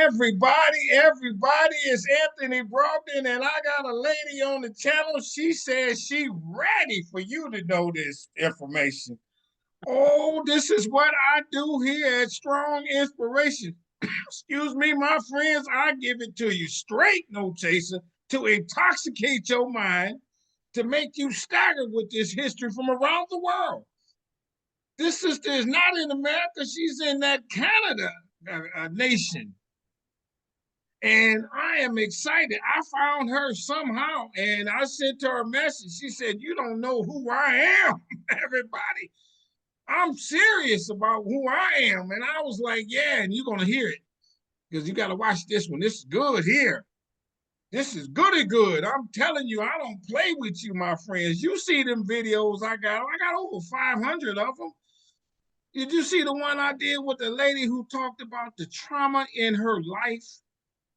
Everybody, it's Anthony Brogdon, and I got a lady on the channel. She says she ready for you to know this information. Oh, this is what I do here at Strong Inspiration. Excuse me, my friends, I give it to you straight, no chaser, to intoxicate your mind, to make you stagger with this history from around the world. This sister is not in America, she's in that Canada nation. And I am excited. I found her somehow and I sent her a message. She said, "You don't know who I am," everybody. I'm serious about who I am. And I was like, yeah, and you're going to hear it because you got to watch this one. This is good here. This is goody good. I'm telling you, I don't play with you, my friends. You see them videos I got. I got over 500 of them. Did you see the one I did with the lady who talked about the trauma in her life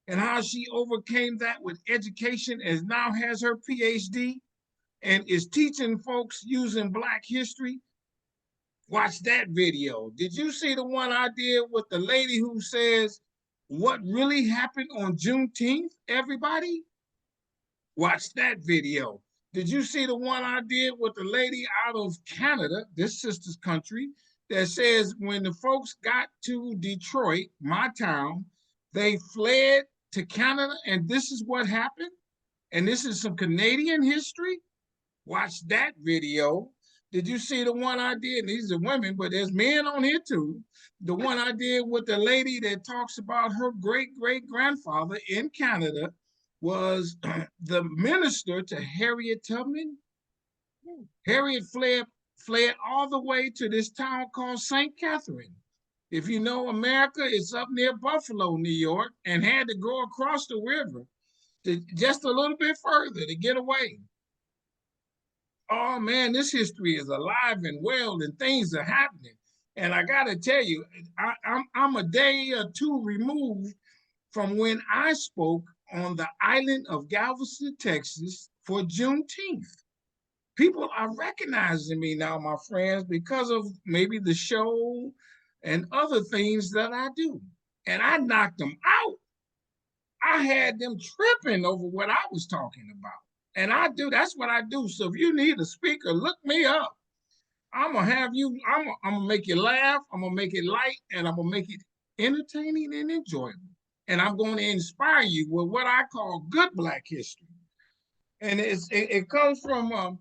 and how she overcame that with education and now has her PhD and is teaching folks using Black history? Watch that video. Did you see the one I did with the lady who says what really happened on Juneteenth, everybody? Watch that video. Did you see the one I did with the lady out of Canada, this sister's country, that says when the folks got to Detroit, my town, they fled to Canada and this is what happened? And this is some Canadian history? Watch that video. Did you see the one I did? These are women, but there's men on here too. The one I did with the lady that talks about her great-great-grandfather in Canada was the minister to Harriet Tubman. Harriet fled all the way to this town called St. Catherine. If you know America, it's up near Buffalo, New York, and had to go across the river just a little bit further to get away. Oh man, this history is alive and well, and things are happening. And I got to tell you, I'm a day or two removed from when I spoke on the island of Galveston, Texas, for Juneteenth. People are recognizing me now, my friends, because of maybe the show and other things that I do. And I knocked them out. I had them tripping over what I was talking about. And that's what I do. So if you need a speaker, look me up. I'm gonna make you laugh, I'm gonna make it light, and I'm gonna make it entertaining and enjoyable. And I'm going to inspire you with what I call good Black history. And it comes from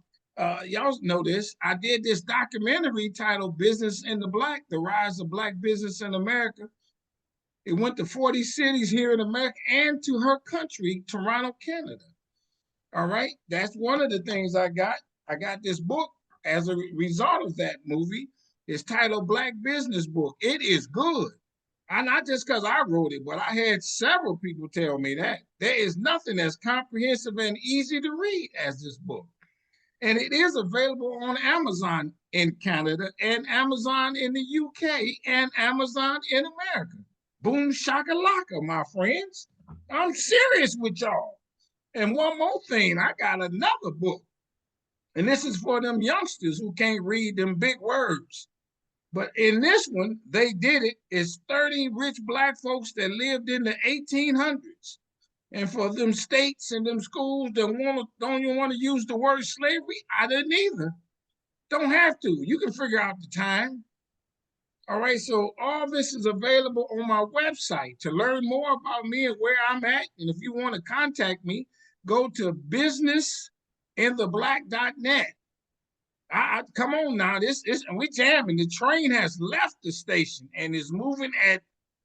y'all know this. I did this documentary titled Business in the Black, The Rise of Black Business in America. It went to 40 cities here in America and to her country, Toronto, Canada. All right, that's one of the things I got. I got this book as a result of that movie. It's titled Black Business Book. It is good. And not just because I wrote it, but I had several people tell me that. There is nothing as comprehensive and easy to read as this book. And it is available on Amazon in Canada and Amazon in the UK and Amazon in America. Boom shakalaka, my friends. I'm serious with y'all. And one more thing, I got another book. And this is for them youngsters who can't read them big words. But in this one, they did it. It's 30 rich Black folks that lived in the 1800s. And for them states and them schools that don't even want to use the word slavery, I didn't either. Don't have to. You can figure out the time. All right, so all this is available on my website. To learn more about me and where I'm at, and if you want to contact me, go to businessintheblack.net. Come on now, we jamming. The train has left the station and is moving at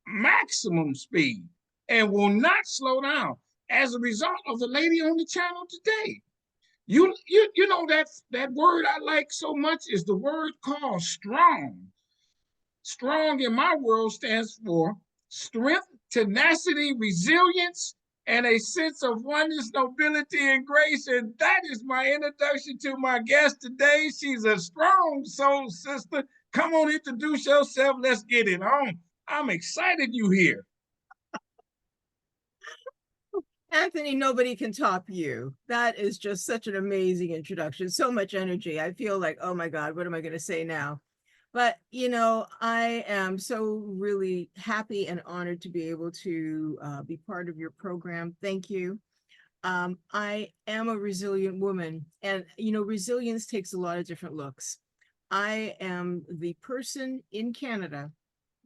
maximum speed and will not slow down as a result of the lady on the channel today. You know that word I like so much is the word called strong. Strong in my world stands for strength, tenacity, resilience, and a sense of oneness, nobility, and grace. And that is my introduction to my guest today. She's a strong soul sister. Come on, introduce yourself. Let's get it on. I'm excited you here. Anthony, nobody can top you. That is just such an amazing introduction. So much energy. I feel like, oh my God, what am I going to say now? But, you know, I am so really happy and honored to be able to be part of your program. Thank you. I am a resilient woman, and, you know, resilience takes a lot of different looks. I am the person in Canada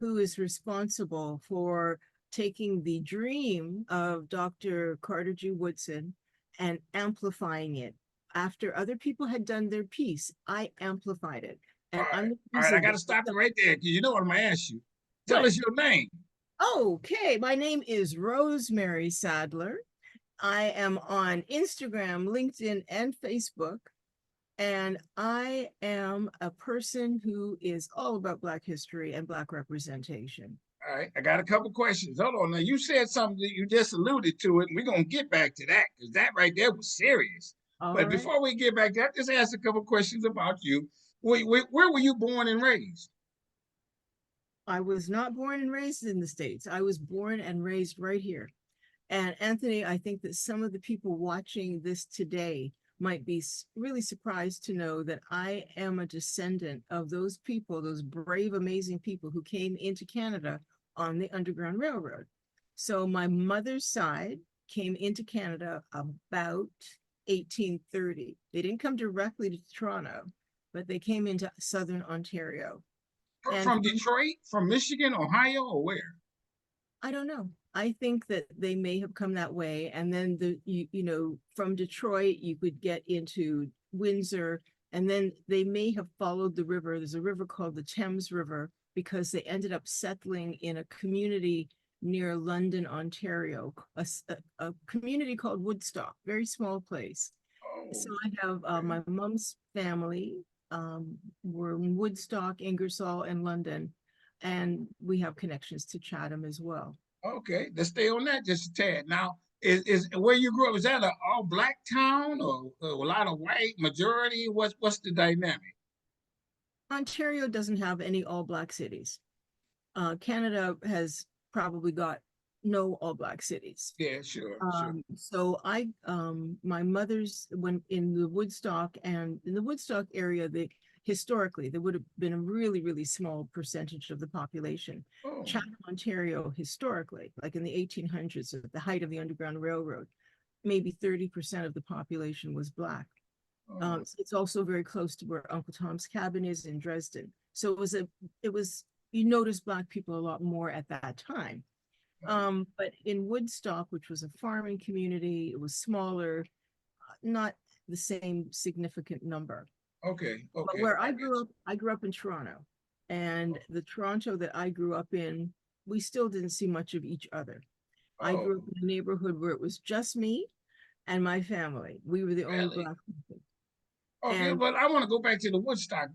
who is responsible for taking the dream of Dr. Carter G. Woodson and amplifying it. After other people had done their piece, I amplified it. And I'm the All right, I reason got that to stop you right there because you know what I'm gonna ask you. Tell what? us your name. Okay, my name is Rosemary Sadler. I am on Instagram, LinkedIn, and Facebook. And I am a person who is all about Black history and Black representation. All right, I got a couple questions. Hold on. Now, you said something that you just alluded to it, and we're gonna get back to that because that right there was serious. All But right. before we get back to that, just ask a couple questions about you. Where were you born and raised? I was not born and raised in the States. I was born and raised right here. And Anthony, I think that some of the people watching this today might be really surprised to know that I am a descendant of those people, those brave, amazing people who came into Canada on the Underground Railroad. So my mother's side came into Canada about 1830. They didn't come directly to Toronto, but they came into Southern Ontario. And From from Detroit, from Michigan, Ohio, or where? I don't know. I think that they may have come that way. And then you know, from Detroit, you could get into Windsor, and then they may have followed the river. There's a river called the Thames River because they ended up settling in a community near London, Ontario, a community called Woodstock, very small place. So Oh, I have okay. my mom's family were in Woodstock, Ingersoll, and London, and we have connections to Chatham as well. Okay, let's stay on that just a tad. Now, is where you grew up? Is that an all black town or a lot of white majority? What's the dynamic? Ontario doesn't have any all black cities. Canada has probably got no all black cities. Yeah, sure, sure. So my mother's when in the Woodstock and in the Woodstock area, they historically there would have been a really, really small percentage of the population. Oh, Chatham, Ontario, historically, like in the 1800s, at the height of the Underground Railroad, maybe 30% of the population was Black. oh, It's also very close to where Uncle Tom's Cabin is in Dresden. So it was, you notice Black people a lot more at that time. oh. But in Woodstock, which was a farming community, it was smaller, not the same significant number. Okay, But okay, where I get I grew up in Toronto, and you. the Toronto that I grew up in, we still didn't see much of each other. I Oh, grew up in a neighborhood where it was just me and my family. We were the only really? Black people. Okay, And but I want to go back to the Woodstock.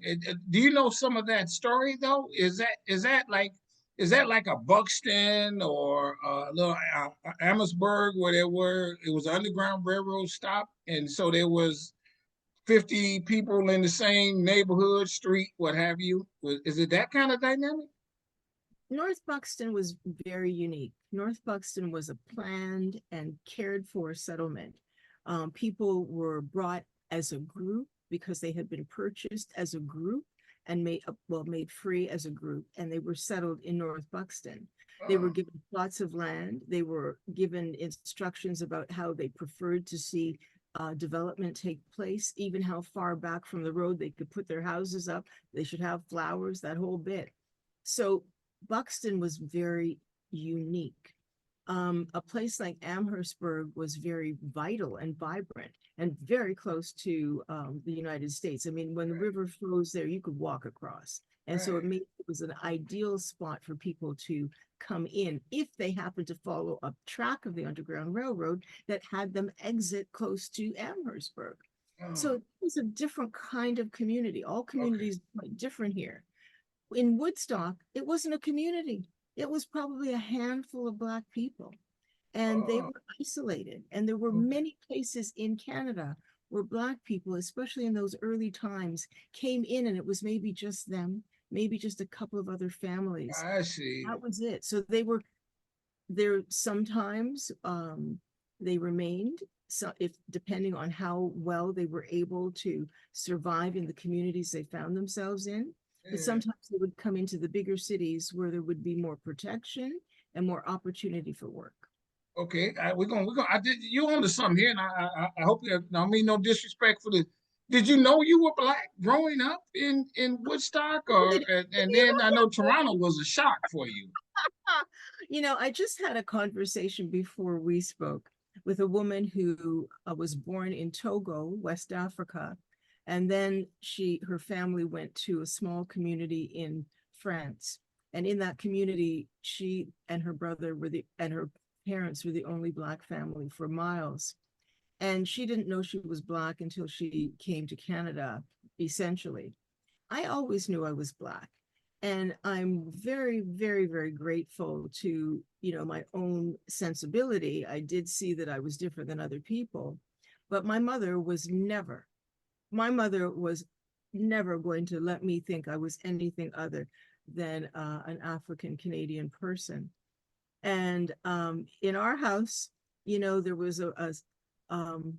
Do you know some of that story though? Is that like a Buxton or a little Amherstburg where it was an underground railroad stop, and so there was 50 people in the same neighborhood, street, what have you? Is it that kind of dynamic? North Buxton was very unique. North Buxton was a planned and cared for settlement. People were brought as a group because they had been purchased as a group and made free as a group, and they were settled in North Buxton. They were Oh, given plots of land. They were given instructions about how they preferred to see development take place, even how far back from the road they could put their houses up. They should have flowers, that whole bit. So Buxton was very unique. A place like Amherstburg was very vital and vibrant and very close to the United States. I mean, when the right, river flows there, you could walk across. And so right. it was an ideal spot for people to come in if they happened to follow a track of the Underground Railroad that had them exit close to Amherstburg. So Oh, it was a different kind of community. All okay. communities are quite different here. In Woodstock, it wasn't a community. It was probably a handful of Black people, and they Oh, were isolated. And there were okay. many places in Canada where Black people, especially in those early times, came in and it was maybe just them, maybe just a couple of other families. I see. That was it. So they were there sometimes they remained, so if depending on how well they were able to survive in the communities they found themselves in, but Yeah. sometimes they would come into the bigger cities where there would be more protection and more opportunity for work. Okay, we're gonna. I did you on to something here, and I hope you. I don't mean no disrespect for this. Did you know you were black growing up in Woodstock, Oh, or and then I know Toronto was a shock for you. I just had a conversation before we spoke with a woman who was born in Togo, West Africa, and then her family went to a small community in France. And in that community, she and her brother and her parents were the only Black family for miles. And she didn't know she was Black until she came to Canada, essentially. I always knew I was Black. And I'm very, very, very grateful to, my own sensibility. I did see that I was different than other people, but my mother was never going to let me think I was anything other than an African Canadian person. And in our house, there was um,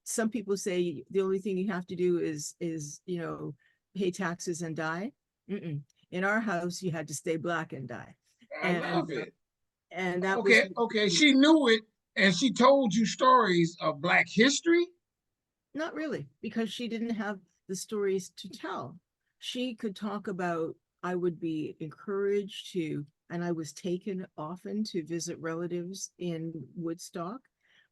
some people say the only thing you have to do is pay taxes and die. Mm-mm. In our house, you had to stay Black and die, I love and it. and that was Okay, okay. She knew it, and she told you stories of Black history. not really because she didn't have the stories to tell. She could talk about. I would be encouraged to, and I was taken often to visit relatives in Woodstock,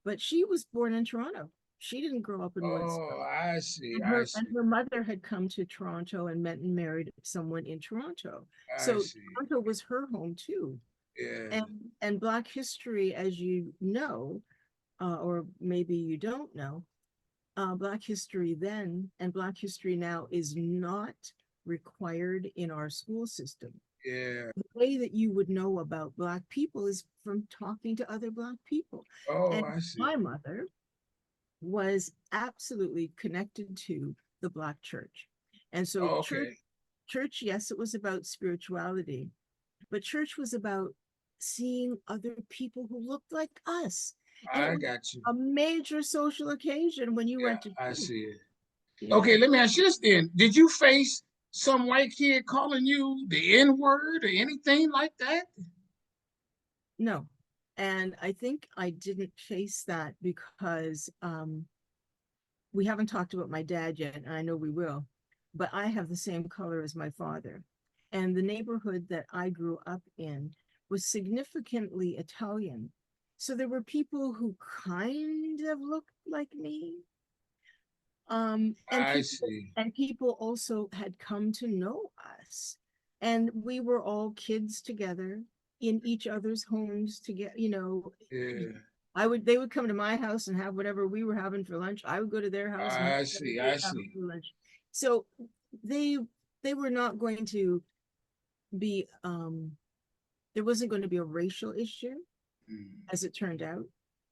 but she was born in Toronto. She didn't grow up in Woodstock. Oh, I see. and I her and see. her mother had come to Toronto and met and married someone in Toronto. I So see. Toronto was her home too. Yeah, And Black history, as you know, or maybe you don't know, Black history then and Black history now is not required in our school system. yeah. The way that you would know about Black people is from talking to other Black people. Oh, And I see. my mother was absolutely connected to the Black church. And so Okay, church, yes, it was about spirituality, but church was about seeing other people who looked like us. And it I was got you. a major social occasion when you Yeah, went to I church. see it. Yeah. Okay, let me ask you this then. Did you face some white kid calling you the N word or anything like that? No. And I think I didn't face that because we haven't talked about my dad yet, and I know we will, but I have the same color as my father. And the neighborhood that I grew up in was significantly Italian. So there were people who kind of looked like me. I see. And people also had come to know us. And we were all kids together in each other's homes to get, Yeah, they would come to my house and have whatever we were having for lunch. I would go to their house and have I whatever see. they I were having see. for lunch. So they they were not going to be there wasn't going to be a racial issue Mm. as it turned out.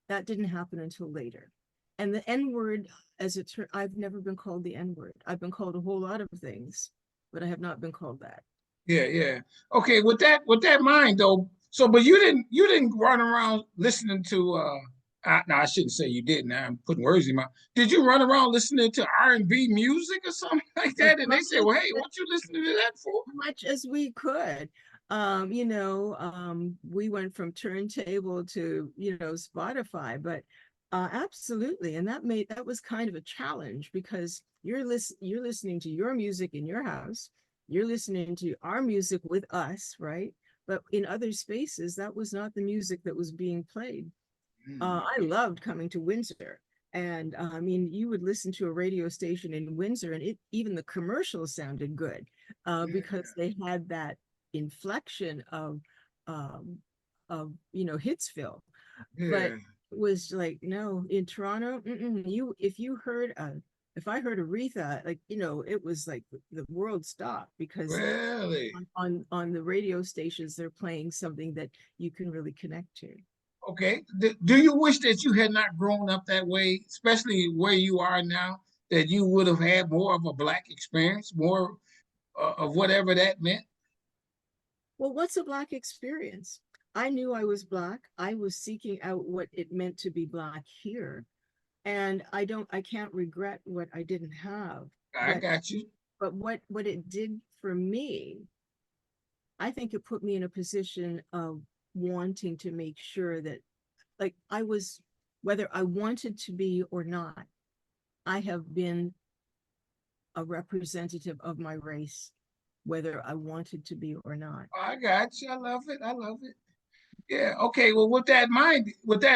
That didn't happen until later. And the N word, as it turned, I've never been called the N word. I've been called a whole lot of things, but I have not been called that. Yeah, yeah. Okay, with that mind though. So, but you didn't run around listening to no, I shouldn't say you didn't. I'm putting words in my. Did you run around listening to R&B music or something like As that? And they much said, as "Well, hey, what you listening to that for?" much as we could. We went from turntable to, Spotify, but absolutely. And that was kind of a challenge because you're listening to your music in your house, you're listening to our music with us, right? But in other spaces, that was not the music that was being played. I Okay. loved coming to Windsor. And I mean, you would listen to a radio station in Windsor, and even the commercials sounded good because Yeah, they had that inflection um, Hitsville. But yeah. it was like, no, in Toronto, you if I heard Aretha, like, it was like the world stopped because Really? on the radio stations, they're playing something that you can really connect to. Okay. Do you wish that you had not grown up that way, especially where you are now, that you would have had more of a black experience, more of whatever that meant? Well, what's a Black experience? I knew I was Black. I was seeking out what it meant to be Black here. And I can't regret what I didn't have. I But got you. what it did for me, I think it put me in a position of wanting to make sure that, like, whether I wanted to be or not, I have been a representative of my race, whether I wanted to be or not. I got you. I love it. I love it. Yeah. Okay. Well, with that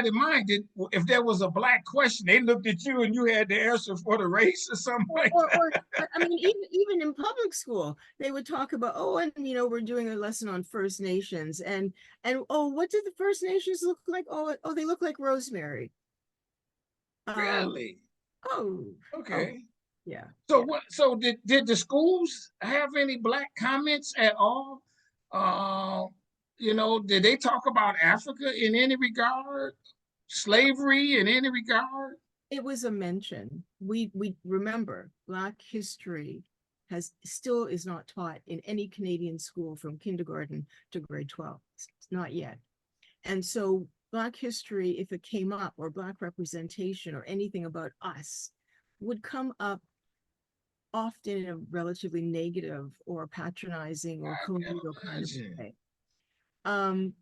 in mind, if there was a black question, they looked at you and you had the answer for the race or something like that. I mean, even in public school, they would talk about, oh, and we're doing a lesson on First Nations, and oh, what did the First Nations look like? Oh, they look like rosemary. Um, Really? oh, oh, Okay. yeah, So yeah. what? So did the schools have any black comments at all? Uh, did they talk about Africa in any regard? Slavery in any regard? It was a mention. We remember Black history has still is not taught in any Canadian school from kindergarten to grade 12. It's not yet. And so Black history, if it came up, or Black representation or anything about us, would come up often in a relatively negative or patronizing or I can colonial kind of imagine. way. Um,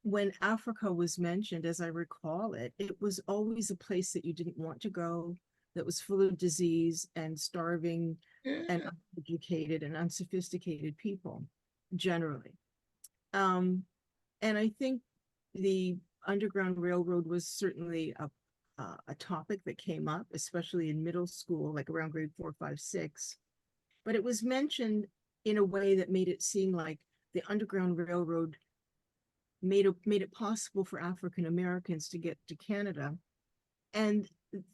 when Africa was mentioned, as I recall it, it was always a place that you didn't want to go, that was full of disease and starving and Yeah, uneducated and unsophisticated people generally. Um, and I think the Underground Railroad was certainly a topic that came up, especially in middle school, like around grade 4, 5, 6. But it was mentioned in a way that made it seem like the Underground Railroad made it possible for African Americans to get to Canada. And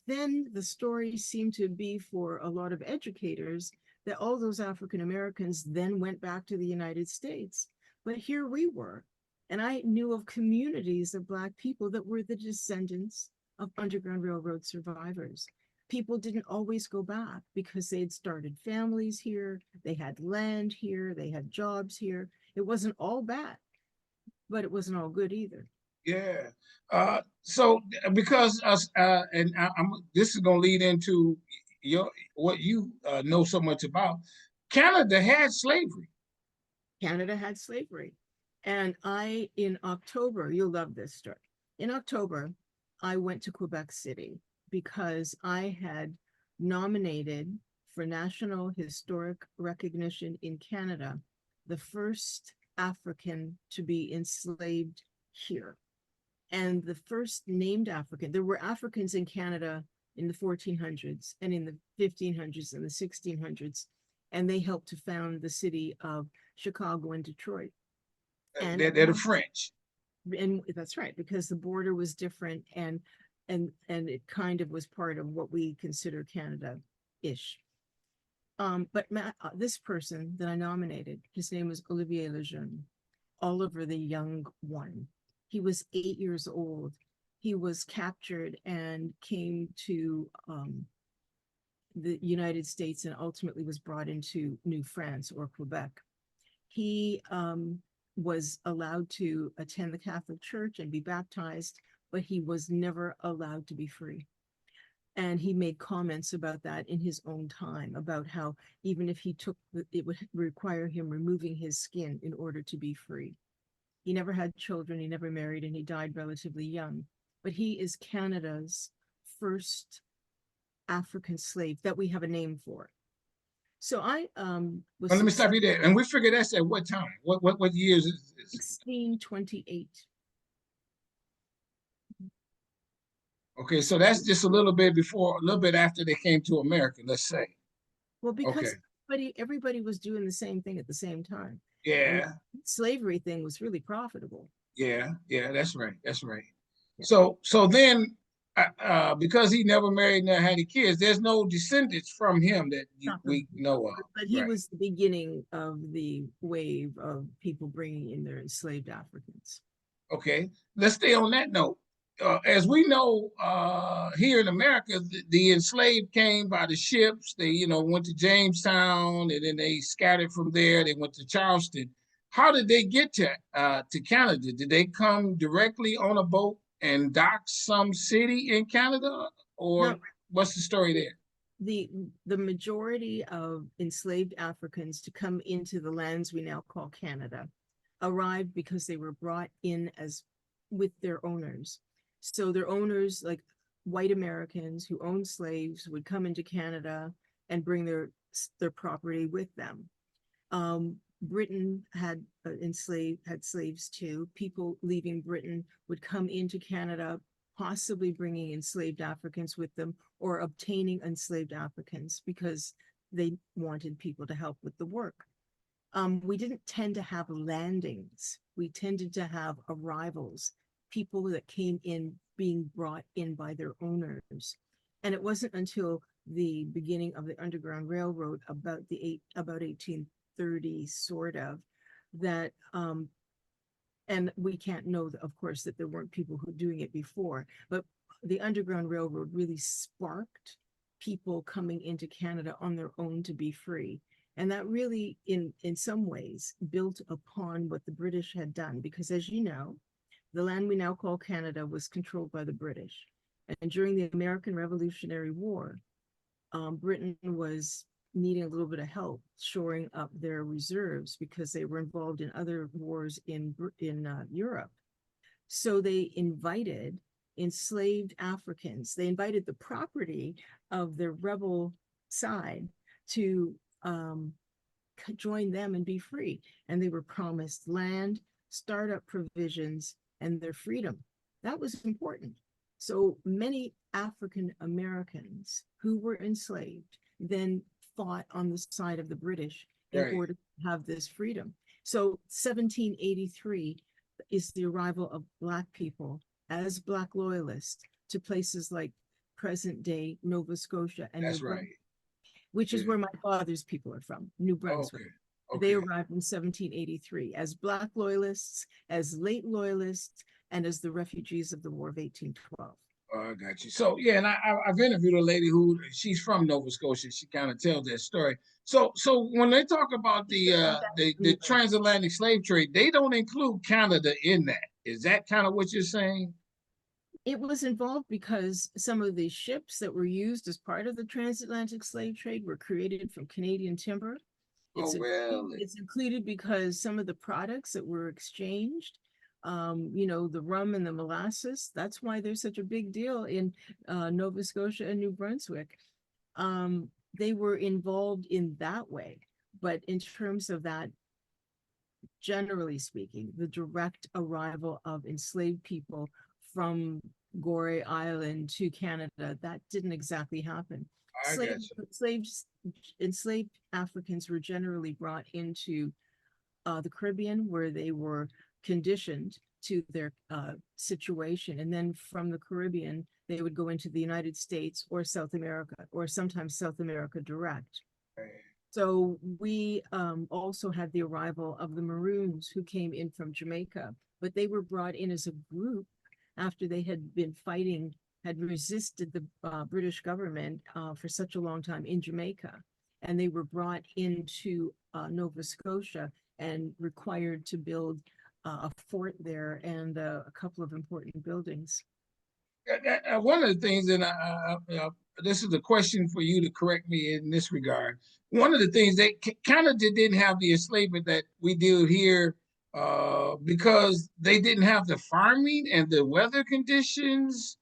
then the story seemed to be for a lot of educators that all those African Americans then went back to the United States. But here we were. And I knew of communities of Black people that were the descendants of Underground Railroad survivors. People didn't always go back because they had started families here, they had land here, they had jobs here. It wasn't all bad, but it wasn't all good either. yeah. So because us, this is gonna lead into your what you know so much about. Canada had slavery. Canada had slavery. And in October, you'll love this story. In October, I went to Quebec City because I had nominated for National Historic Recognition in Canada the first African to be enslaved here. And the first named African, there were Africans in Canada in the 1400s and in the 1500s and the 1600s, and they helped to found the city of Chicago and Detroit. And They're the French. that's right, because the border was different, and it kind of was part of what we consider Canada-ish. But this person that I nominated, his name was Olivier Lejeune, Oliver the Young One. He was 8 years old. He was captured and came to the United States and ultimately was brought into New France or Quebec. He was allowed to attend the Catholic Church and be baptized, but he was never allowed to be free. And he made comments about that in his own time, about how even if he took, it would require him removing his skin in order to be free. He never had children, he never married, and he died relatively young. But he is Canada's first African slave that we have a name for. So I was Well, let me stop you there. And we figured that's at what time? What years is this? 1628. Okay, so that's just a little bit before, a little bit after they came to America, let's say. Well, Okay. because everybody was doing the same thing at the same time. And Yeah, slavery thing was really profitable. yeah, that's right. That's right. Yeah. So then because he never married and never had any kids, there's no descendants from him that we know of. But he Right. was the beginning of the wave of people bringing in their enslaved Africans. Okay. Let's stay on that note. As we know, here in America, the enslaved came by the ships. They, went to Jamestown, and then they scattered from there. They went to Charleston. How did they get to Canada? Did they come directly on a boat and dock some city in Canada, or No, what's the story there? the majority of enslaved Africans to come into the lands we now call Canada arrived because they were brought in as with their owners. So their owners, like white Americans who owned slaves, would come into Canada and bring their property with them. Britain had had slaves too. People leaving Britain would come into Canada, possibly bringing enslaved Africans with them or obtaining enslaved Africans because they wanted people to help with the work. We didn't tend to have landings. We tended to have arrivals, people that came in being brought in by their owners. And it wasn't until the beginning of the Underground Railroad about 1830 sort of that and we can't know, of course, that there weren't people who were doing it before, but the Underground Railroad really sparked people coming into Canada on their own to be free. And that really, in some ways, built upon what the British had done, because as you know, the land we now call Canada was controlled by the British. And during the American Revolutionary War, Britain was needing a little bit of help shoring up their reserves because they were involved in other wars in Europe. So they invited enslaved Africans. They invited the property of the rebel side to join them and be free. And they were promised land, startup provisions, and their freedom. That was important. So many African Americans who were enslaved then fought on the side of the British in order to have this freedom. So 1783 is the arrival of Black people as Black loyalists to places like present day Nova Scotia and New Brunswick, which is where my father's people are from, New Brunswick. They arrived in 1783 as Black loyalists, as late loyalists, and as the refugees of the War of 1812. Oh, I got you. So yeah, and I've interviewed a lady who she's from Nova Scotia. She kind of tells that story. So when they talk about the transatlantic slave trade, they don't include Canada in that. Is that kind of what you're saying? It was involved because some of the ships that were used as part of the transatlantic slave trade were created from Canadian timber. It's included because some of the products that were exchanged, the rum and the molasses, that's why there's such a big deal in Nova Scotia and New Brunswick. They were involved in that way. But in terms of that, generally speaking, the direct arrival of enslaved people from Gorée Island to Canada, that didn't exactly happen. Enslaved Africans were generally brought into the Caribbean, where they were conditioned to their situation. And then from the Caribbean, they would go into the United States or South America, or sometimes South America direct. So we also had the arrival of the Maroons who came in from Jamaica, but they were brought in as a group after they had been fighting, had resisted the British government for such a long time in Jamaica. And they were brought into Nova Scotia and required to build a fort there and a couple of important buildings. One of the things, and this is a question for you to correct me in this regard. One of the things that Canada didn't have the enslavement that we do here because they didn't have the farming and the weather conditions,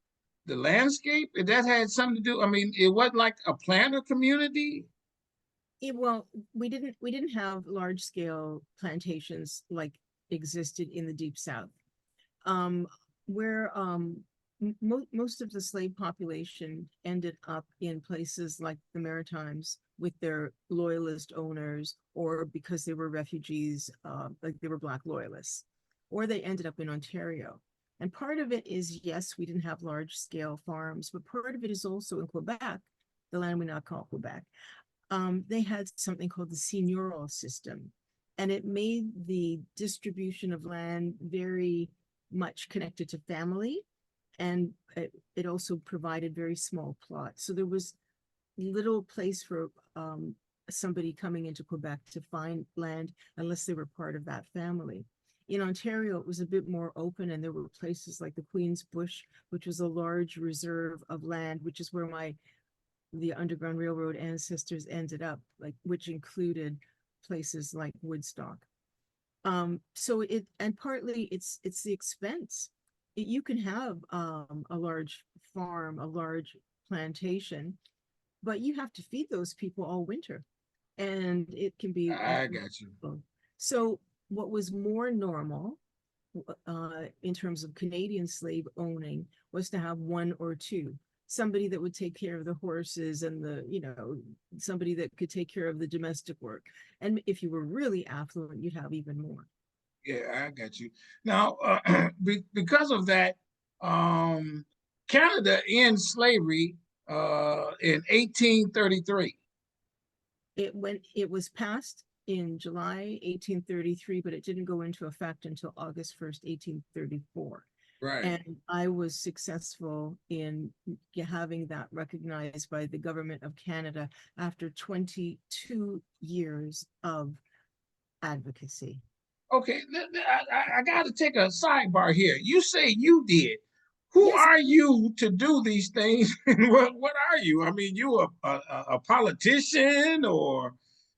the landscape. That had something to do. I mean, it wasn't like a planter community. Well, we didn't have large scale plantations like existed in the Deep South, where most of the slave population ended up in places like the Maritimes with their loyalist owners, or because they were refugees, like they were Black loyalists, or they ended up in Ontario. And part of it is, yes, we didn't have large scale farms, but part of it is also in Quebec, the land we now call Quebec. They had something called the seigneurial system, and it made the distribution of land very much connected to family, and it also provided very small plots. So there was little place for somebody coming into Quebec to find land unless they were part of that family. In Ontario, it was a bit more open, and there were places like the Queen's Bush, which was a large reserve of land, which is where my the Underground Railroad ancestors ended up, like, which included places like Woodstock. So and partly it's the expense. You can have a large farm, a large plantation, but you have to feed those people all winter, and it can be I got you. so what was more normal in terms of Canadian slave owning was to have one or two. Somebody that would take care of the horses and somebody that could take care of the domestic work. And if you were really affluent, you'd have even more. Yeah, I got you. Now, because of that, um, Canada ends slavery in 1833. It was passed in July 1833, but it didn't go into effect until August 1st, 1834. Right. And I was successful in having that recognized by the government of Canada after 22 years of advocacy. Okay, I got to take a sidebar here. You say you did. Who Yes. are you to do these things? What are you? I mean, you a politician or?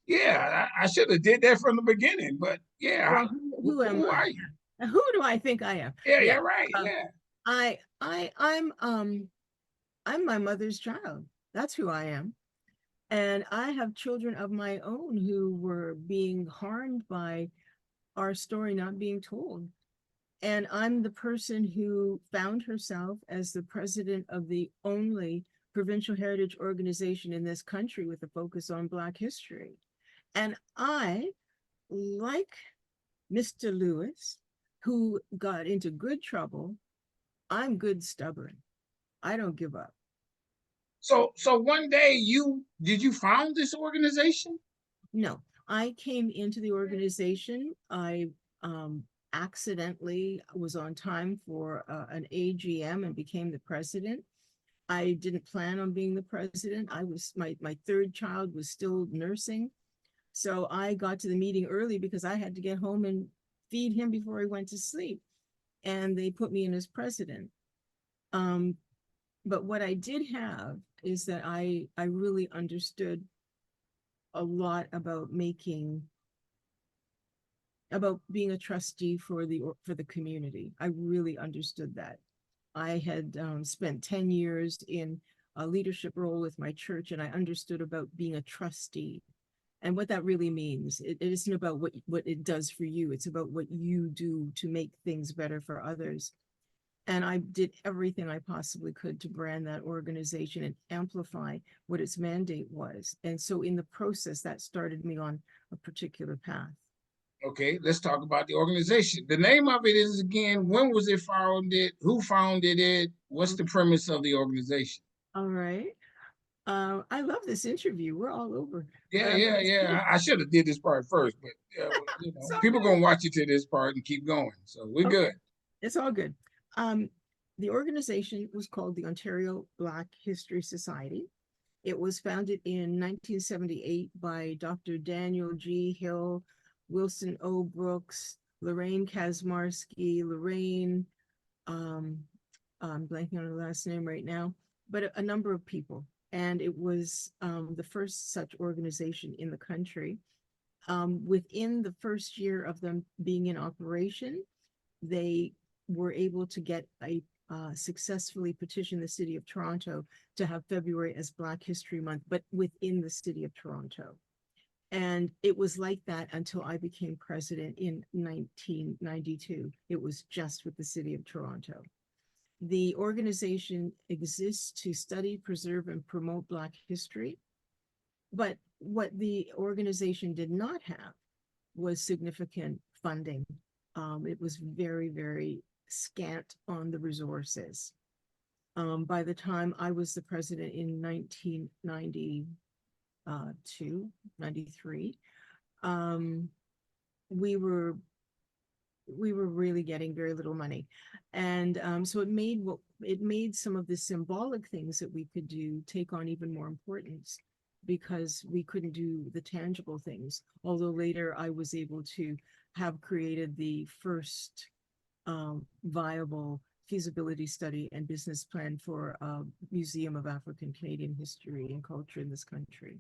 Yeah, I should have did that from the beginning. But yeah, Well, who am who I? are you? Who do I think I am? Yeah, yeah, Yeah. right. Uh, Yeah. I'm my mother's child. That's who I am. And I have children of my own who were being harmed by our story not being told. And I'm the person who found herself as the president of the only provincial heritage organization in this country with a focus on Black history. And I, like Mr. Lewis, who got into good trouble, I'm good stubborn. I don't give up. So one day you found this organization? No, I came into the organization. I accidentally was on time for an AGM and became the president. I didn't plan on being the president. I was my third child was still nursing. So I got to the meeting early because I had to get home and feed him before he went to sleep. And they put me in as president. Um, but what I did have is that I really understood a lot about being a trustee for the community. I really understood that. I had spent 10 years in a leadership role with my church, and I understood about being a trustee and what that really means. It isn't about what it does for you. It's about what you do to make things better for others. And I did everything I possibly could to brand that organization and amplify what its mandate was. And so in the process, that started me on a particular path. Okay, let's talk about the organization. The name of it is again, when was it founded? Who founded it? What's the premise of the organization? All right. I love this interview. We're all over. Yeah, yeah, yeah. I should have did this part first, but It's all people good. gonna watch you to this part and keep going. So we're Okay, good. it's all good. Um, the organization was called the Ontario Black History Society. It was founded in 1978 by Dr. Daniel G. Hill, Wilson O. Brooks, Lorraine Kazmarsky, Lorraine, um, I'm blanking on her last name right now, but a number of people. And it was the first such organization in the country. Within the first year of them being in operation, they were able to get a successfully petition the city of Toronto to have February as Black History Month, but within the city of Toronto. And it was like that until I became president in 1992. It was just with the city of Toronto. The organization exists to study, preserve, and promote Black history. But what the organization did not have was significant funding. It was very, very scant on the resources. By the time I was the president in 1992, 93, um, we were really getting very little money. And so it made some of the symbolic things that we could do take on even more importance because we couldn't do the tangible things. Although later I was able to have created the first viable feasibility study and business plan for a Museum of African Canadian History and Culture in this country.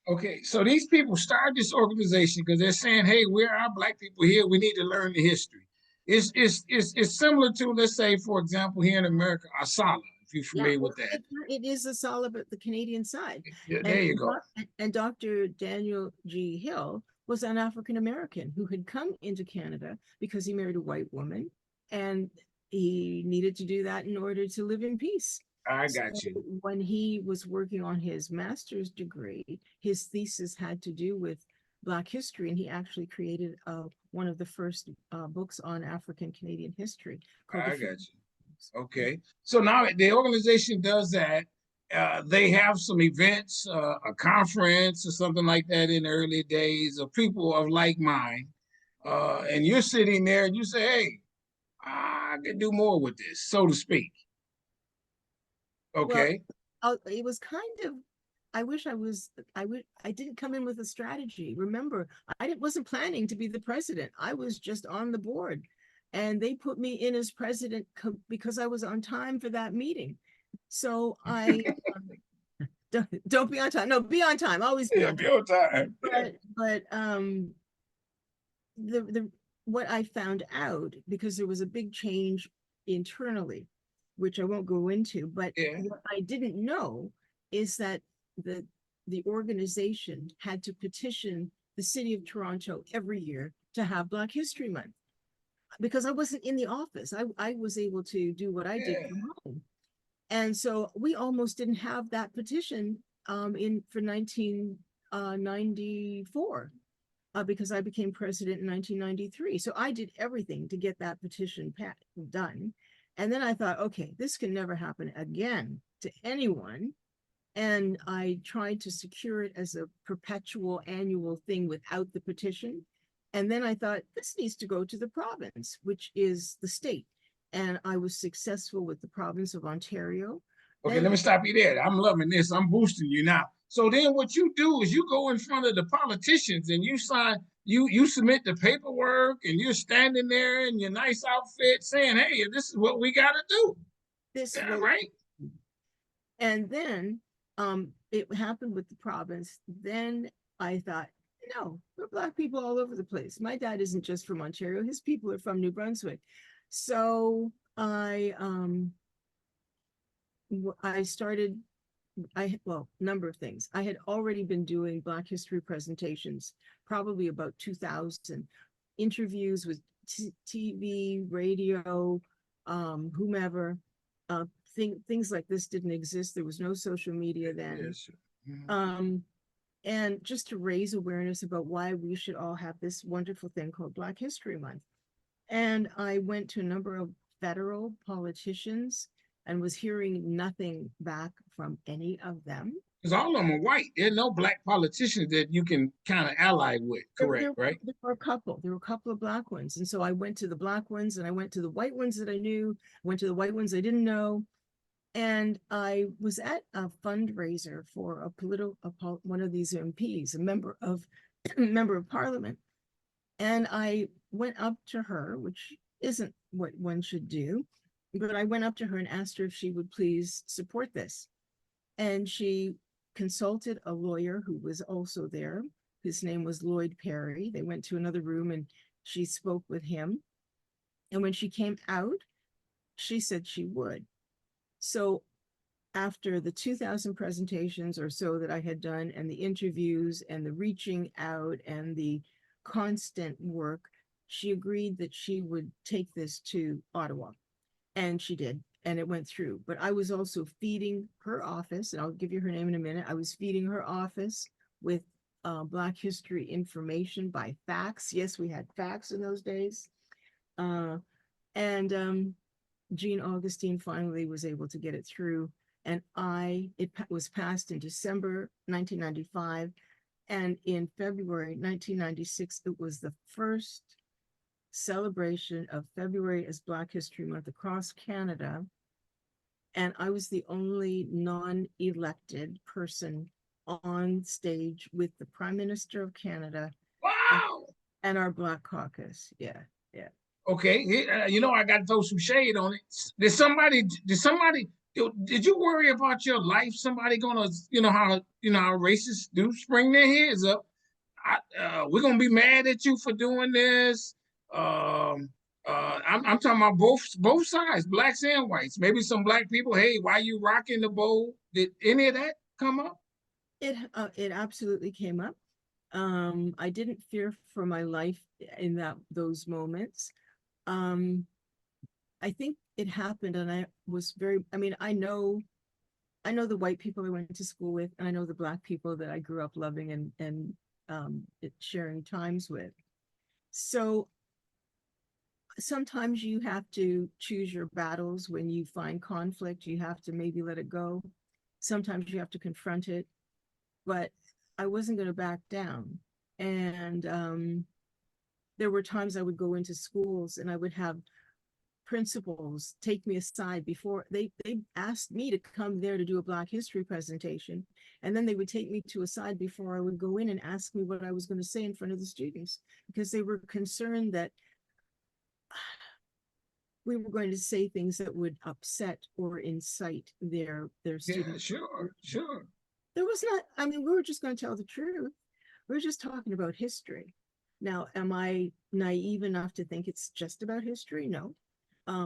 Okay, so these people started this organization because they're saying, "Hey, we're our Black people here. We need to learn the history." It's similar to, let's say, for example, here in America, Asala, if you're Yeah, familiar well, with that. it is a solid, but the Canadian side. Yeah, there And, you go. and Dr. Daniel G. Hill was an African American who had come into Canada because he married a white woman, and he needed to do that in order to live in peace. I So got you. when he was working on his master's degree, his thesis had to do with Black history, and he actually created one of the first books on African Canadian history called I the. got you. Okay. So now the organization does that. They have some events, a conference or something like that in the early days of people of like mind. And you're sitting there and you say, "Hey, I can do more with this," so to speak. Well, Okay. it was kind of, I wish I didn't come in with a strategy. Remember, wasn't planning to be the president. I was just on the board, and they put me in as president because I was on time for that meeting. So don't be on time. No, be on time. Always be Yeah, on time. your time. Yeah. But the what I found out, because there was a big change internally, which I won't go into, but Yeah. what I didn't know is that the the organization had to petition the city of Toronto every year to have Black History Month, because I wasn't in the office. I was able to do what I did Yeah. from home. And so we almost didn't have that petition in for 1994, because I became president in 1993. So I did everything to get that petition done. And then I thought, okay, this can never happen again to anyone. And I tried to secure it as a perpetual annual thing without the petition. And then I thought, this needs to go to the province, which is the state. And I was successful with the province of Ontario. Okay, Then let me stop you there. I'm loving this. I'm boosting you now. So then what you do is you go in front of the politicians and you sign, you submit the paperwork and you're standing there in your nice outfit saying, "Hey, this is what we gotta do." this Yeah, was, right? and then it happened with the province. Then I thought, no, there are Black people all over the place. My dad isn't just from Ontario, his people are from New Brunswick. So I started, well, number of things. I had already been doing Black history presentations, probably about 2000, interviews with TV, radio, whomever. Uh, things like this didn't exist. There was no social media then. Yes. Mhm. And just to raise awareness about why we should all have this wonderful thing called Black History Month. And I went to a number of federal politicians and was hearing nothing back from any of them. Because all of them are white. There are no Black politicians that you can kind of ally with, correct, right? There were a couple. There were a couple of Black ones. And so I went to the Black ones and I went to the white ones that I knew, went to the white ones I didn't know. And I was at a fundraiser for one of these MPs, a member of member of parliament. And I went up to her, which isn't what one should do, but I went up to her and asked her if she would please support this. And she consulted a lawyer who was also there. His name was Lloyd Perry. They went to another room and she spoke with him. And when she came out, she said she would. So after the 2000 presentations or so that I had done, and the interviews and the reaching out and the constant work, she agreed that she would take this to Ottawa. And she did. And it went through. But I was also feeding her office, and I'll give you her name in a minute. I was feeding her office with Black history information by fax. Yes, we had fax in those days. And Jean Augustine finally was able to get it through. And it was passed in December 1995. And in February 1996, it was the first celebration of February as Black History Month across Canada. And I was the only non-elected person on stage with the Prime Minister of Canada Wow. and our Black caucus. Yeah, yeah. Okay, you know I got to throw some shade on it. Did you worry about your life? Somebody gonna, you know how racists do, spring their heads up. We're gonna be mad at you for doing this. Um, I'm talking about both sides, blacks and whites. Maybe some black people. Hey, why you rocking the bowl? Did any of that come up? It absolutely came up. I didn't fear for my life in those moments. Um, I think it happened, and I was very. I mean, I know the white people I went to school with, and I know the black people that I grew up loving and sharing times with. So sometimes you have to choose your battles when you find conflict. You have to maybe let it go. Sometimes you have to confront it, but I wasn't going to back down. And there were times I would go into schools and I would have principals take me aside before they asked me to come there to do a Black history presentation, and then they would take me to a side before I would go in and ask me what I was going to say in front of the students, because they were concerned that we were going to say things that would upset or incite their Yeah, students. sure, sure. There was not, I mean, we were just going to tell the truth. We were just talking about history. Now, am I naive enough to think it's just about history? No,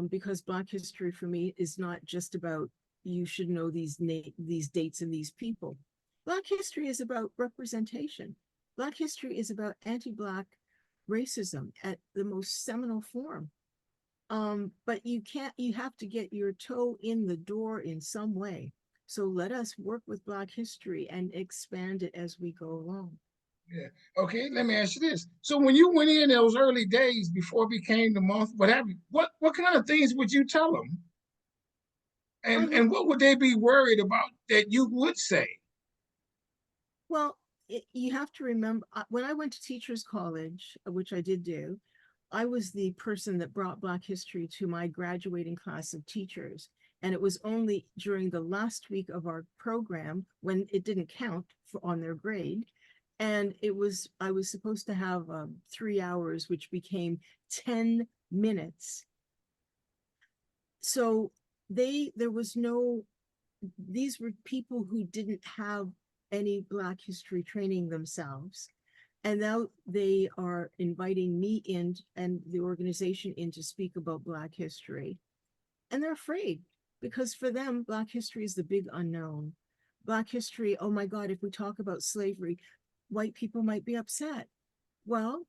because Black history for me is not just about you should know these dates and these people. Black history is about representation. Black history is about anti-Black racism at the most seminal form. But you can't, you have to get your toe in the door in some way. So let us work with Black history and expand it as we go along. Yeah. Okay, let me ask you this. So when you went in those early days before it became the month, what have you, what kind of things would you tell them? And Um, and what would they be worried about that you would say? well, you have to remember when I went to teachers college, which I did do, I was the person that brought Black history to my graduating class of teachers. And it was only during the last week of our program when it didn't count on their grade. And I was supposed to have 3 hours, which became 10 minutes. So there was no, these were people who didn't have any Black history training themselves. And now they are inviting me in and the organization in to speak about Black history. And they're afraid because for them, Black history is the big unknown. Black history, oh my God, if we talk about slavery, white people might be upset. Well,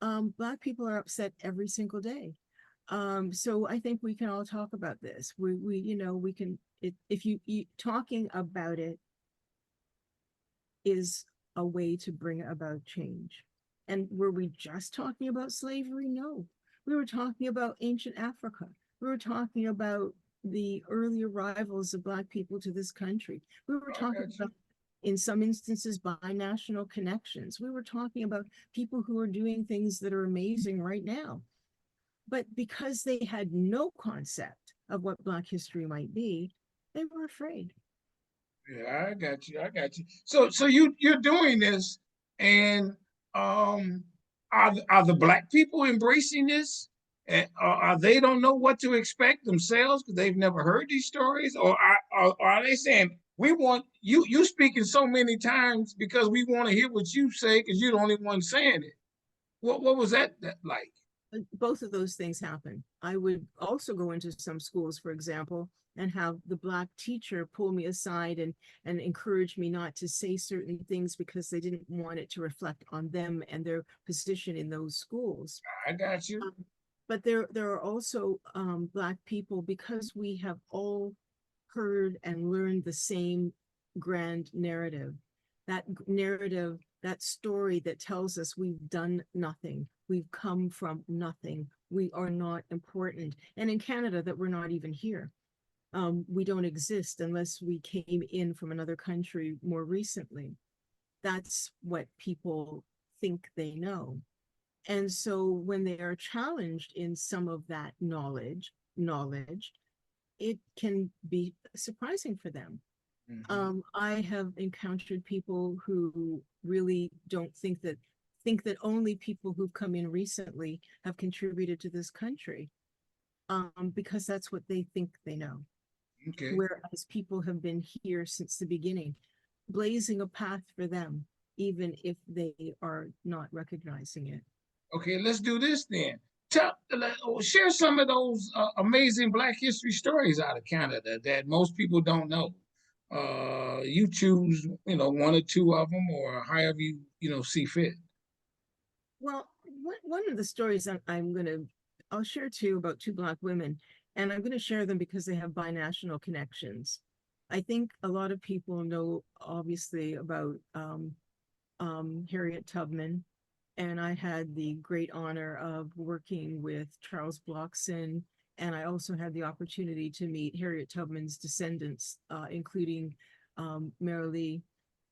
Black people are upset every single day. So I think we can all talk about this. We can, if you talking about it is a way to bring about change. And were we just talking about slavery? No. We were talking about ancient Africa. We were talking about the early arrivals of Black people to this country. We were I talking got about, you. in some instances, binational connections. We were talking about people who are doing things that are amazing right now. But because they had no concept of what Black history might be, they were afraid. Yeah, I got you. I got you. So you're doing this, and um, are the black people embracing this? And are they don't know what to expect themselves because they've never heard these stories, or are they saying we want you speaking so many times because we want to hear what you say because you're the only one saying it? What was that like? Both of those things happen. I would also go into some schools, for example, and have the Black teacher pull me aside and encourage me not to say certain things because they didn't want it to reflect on them and their position in those schools. I got you. Um, but there are also Black people, because we have all heard and learned the same grand narrative. That narrative, that story that tells us we've done nothing, we've come from nothing, we are not important. And in Canada, that we're not even here. We don't exist unless we came in from another country more recently. That's what people think they know. And so when they are challenged in some of that knowledge, it can be surprising for them. Mm-hmm. I have encountered people who really don't think that think that only people who've come in recently have contributed to this country, because that's what they think they know. Okay. Whereas people have been here since the beginning, blazing a path for them, even if they are not recognizing it. Okay, let's do this then. Share some of those amazing Black history stories out of Canada that most people don't know. You choose, one or two of them, or however you see fit. Well, one of the stories I'm going to, I'll share two about two Black women, and I'm going to share them because they have binational connections. I think a lot of people know, obviously, about Harriet Tubman, and I had the great honor of working with Charles Blockson, and I also had the opportunity to meet Harriet Tubman's descendants, including Marilee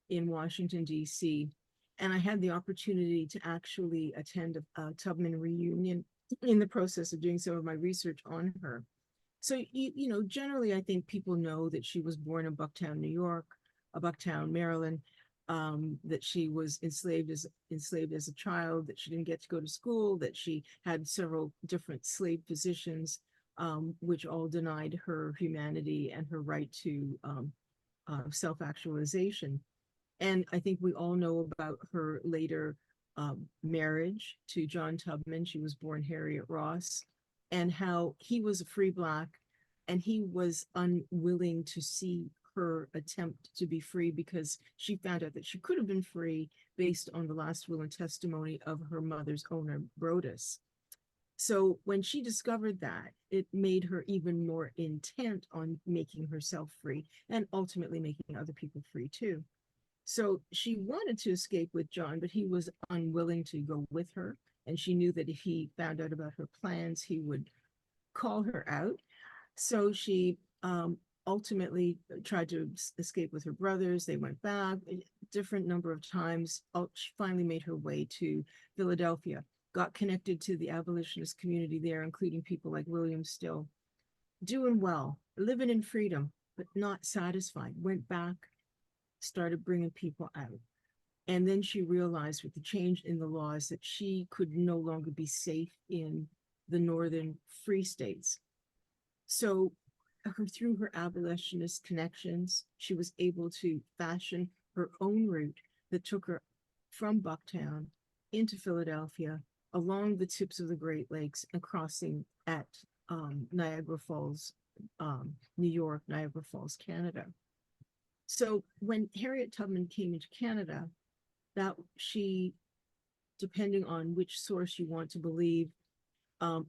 in Washington, D.C. And I had the opportunity to actually attend a Tubman reunion in the process of doing some of my research on her. So, generally, I think people know that she was born in Bucktown, New York, Bucktown, Maryland, that she was enslaved as a child, that she didn't get to go to school, that she had several different slave positions, which all denied her humanity and her right to self-actualization. And I think we all know about her later marriage to John Tubman. She was born Harriet Ross, and how he was a free Black and he was unwilling to see her attempt to be free because she found out that she could have been free based on the last will and testimony of her mother's owner, Brodus. So when she discovered that, it made her even more intent on making herself free and ultimately making other people free too. So she wanted to escape with John, but he was unwilling to go with her. And she knew that if he found out about her plans, he would call her out. So she ultimately tried to escape with her brothers. They went back a different number of times. She finally made her way to Philadelphia, got connected to the abolitionist community there, including people like William Still, doing well, living in freedom, but not satisfied, went back, started bringing people out. And then she realized with the change in the laws that she could no longer be safe in the northern free states. So through her abolitionist connections, she was able to fashion her own route that took her from Bucktown into Philadelphia, along the tips of the Great Lakes, and crossing at Niagara Falls, New York, Niagara Falls, Canada. So when Harriet Tubman came into Canada, that she, depending on which source you want to believe,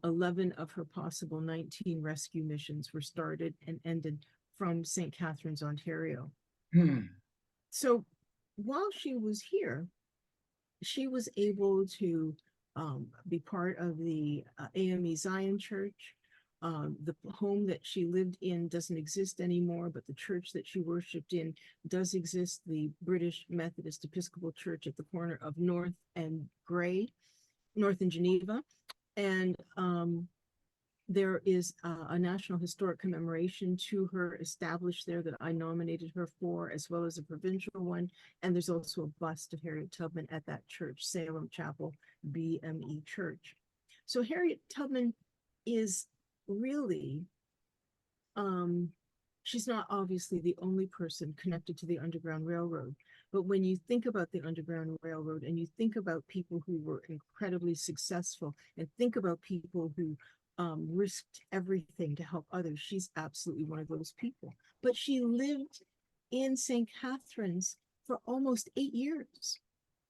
11 of her possible 19 rescue missions were started and ended from St. Catharines, Ontario. Hmm. So while she was here, she was able to be part of the AME Zion Church. The home that she lived in doesn't exist anymore, but the church that she worshiped in does exist, the British Methodist Episcopal Church at the corner of North and Gray, North and Geneva. And there is a National Historic Commemoration to her established there that I nominated her for, as well as a provincial one. And there's also a bust of Harriet Tubman at that church, Salem Chapel, BME Church. So Harriet Tubman is really, she's not obviously the only person connected to the Underground Railroad. But when you think about the Underground Railroad and you think about people who were incredibly successful and think about people who risked everything to help others, she's absolutely one of those people. But she lived in St. Catharines for almost 8 years.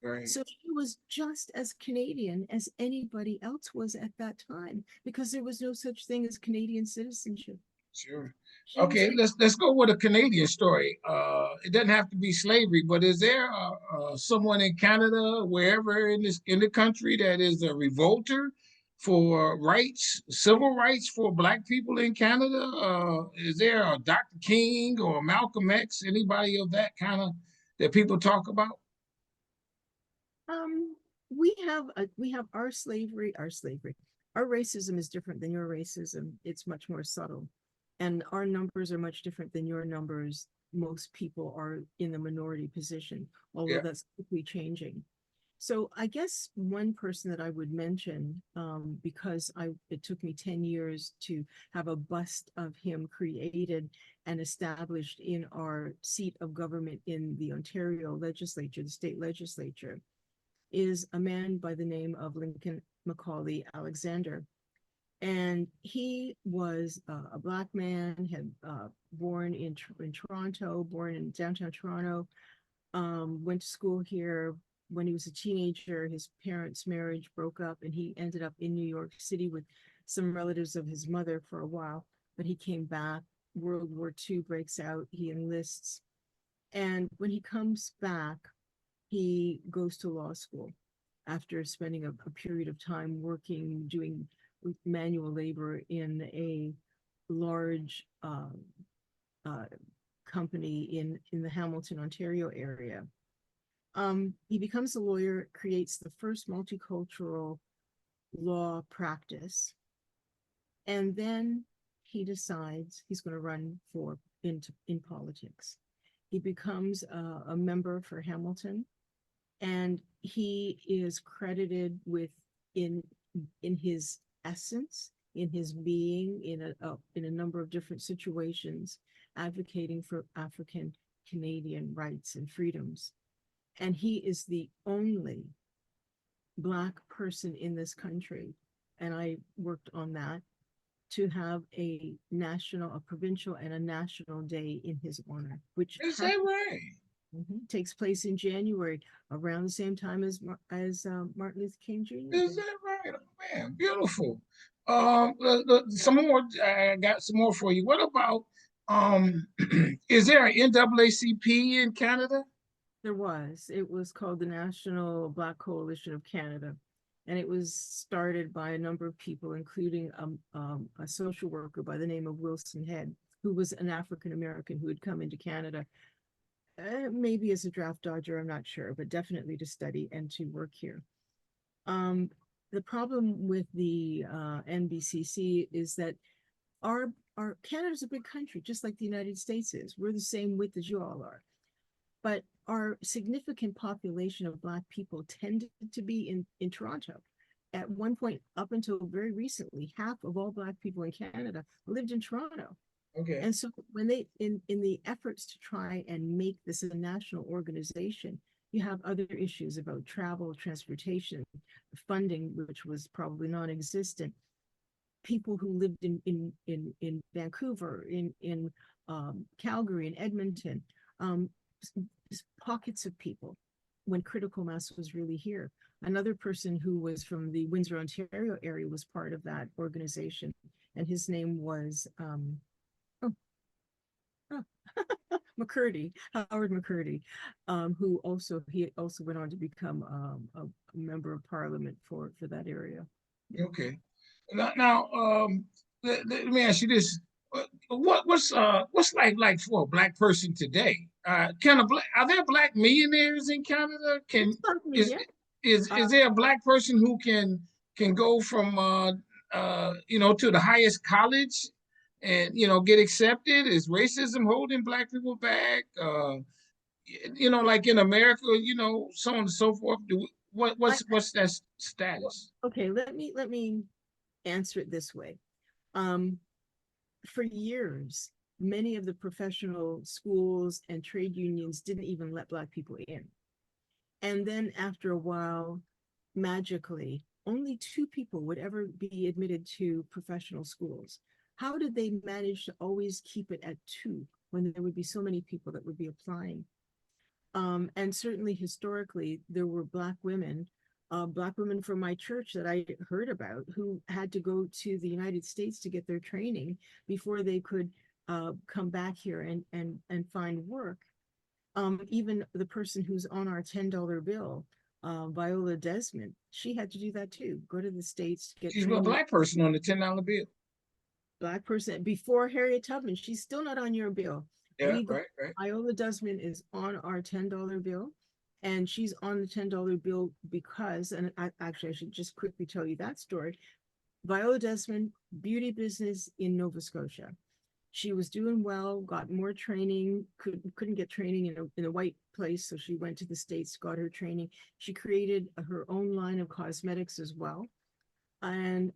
Right. So she was just as Canadian as anybody else was at that time because there was no such thing as Canadian citizenship. Sure. She was Okay, able. let's go with a Canadian story. It doesn't have to be slavery, but is there someone in Canada, wherever in the country, that is a revolter for rights, civil rights for Black people in Canada? Is there a Dr. King or Malcolm X, anybody of that kind of that people talk about? Um, we have our racism is different than your racism. It's much more subtle, and our numbers are much different than your numbers. Most people are in the minority position, although Yeah. that's quickly changing. So I guess one person that I would mention, because it took me 10 years to have a bust of him created and established in our seat of government in the Ontario legislature, the state legislature, is a man by the name of Lincoln Macaulay Alexander. And he was a Black man, had born in Toronto, born in downtown Toronto, went to school here. When he was a teenager, his parents' marriage broke up and he ended up in New York City with some relatives of his mother for a while. But he came back. World War II breaks out. He enlists. And when he comes back, he goes to law school after spending a period of time working, doing manual labor in a large uh, company in the Hamilton, Ontario area. He becomes a lawyer, creates the first multicultural law practice, and then he decides he's going to run for in politics. He becomes a member for Hamilton, and he is credited with in in his essence, in his being, in a number of different situations, advocating for African Canadian rights and freedoms. And he is the only Black person in this country, and I worked on that, to have a national, a provincial, and a national day in his honor, which Is that right? takes place in January, around the same time as Martin Luther King Jr. Is did. that right? Oh, man, beautiful. Some more. I got some more for you. What about is there an NAACP in Canada? There was. It was called the National Black Coalition of Canada, and it was started by a number of people, including a social worker by the name of Wilson Head, who was an African American who had come into Canada, maybe as a draft dodger, I'm not sure, but definitely to study and to work here. Um, the problem with the NBCC is that our Canada's a big country, just like the United States is. We're the same width as you all are. But our significant population of Black people tended to be in Toronto. At one point, up until very recently, half of all Black people in Canada lived in Toronto. Okay. And so when they, in the efforts to try and make this a national organization, you have other issues about travel, transportation, funding, which was probably non-existent. People who lived in Vancouver, in Calgary, in Edmonton, um, pockets of people when critical mass was really here. Another person who was from the Windsor, Ontario area was part of that organization, and his name was oh, oh, McCurdy, Howard McCurdy, who he also went on to become a member of parliament for that area. Yeah. Okay. Now, let me ask you this: what's like for a Black person today? Are there Black millionaires in Canada? Certainly, Is yeah. is there a Black person who can go from to the highest college and get accepted? Is racism holding Black people back? Like in America, so on and so forth. I, What's that status? okay, let me answer it this way. Um, for years, many of the professional schools and trade unions didn't even let Black people in. And then after a while, magically, only two people would ever be admitted to professional schools. How did they manage to always keep it at two when there would be so many people that would be applying? And certainly historically, there were Black women from my church that I heard about who had to go to the United States to get their training before they could come back here and find work. Even the person who's on our $10 bill, Viola Desmond, she had to do that too. Go to the States to get She's a training. Black person on the $10 bill. Black person before Harriet Tubman. She's still not on your bill. Yeah, right, right. Viola Desmond is on our $10 bill, and she's on the $10 bill because, and I should just quickly tell you that story. Viola Desmond, beauty business in Nova Scotia. She was doing well, got more training, couldn't get training in a white place, so she went to the States, got her training. She created her own line of cosmetics as well. And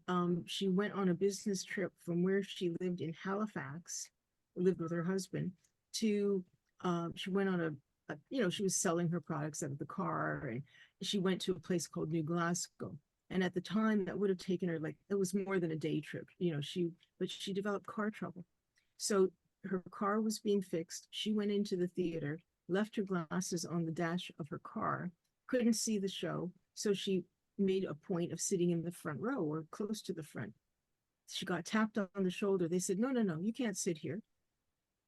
she went on a business trip from where she lived in Halifax, lived with her husband, to she went on she was selling her products out of the car, and she went to a place called New Glasgow. And at the time, that would have taken her, like, it was more than a day trip. But she developed car trouble. So her car was being fixed. She went into the theater, left her glasses on the dash of her car, couldn't see the show. So she made a point of sitting in the front row or close to the front. She got tapped on the shoulder. They said, no, you can't sit here.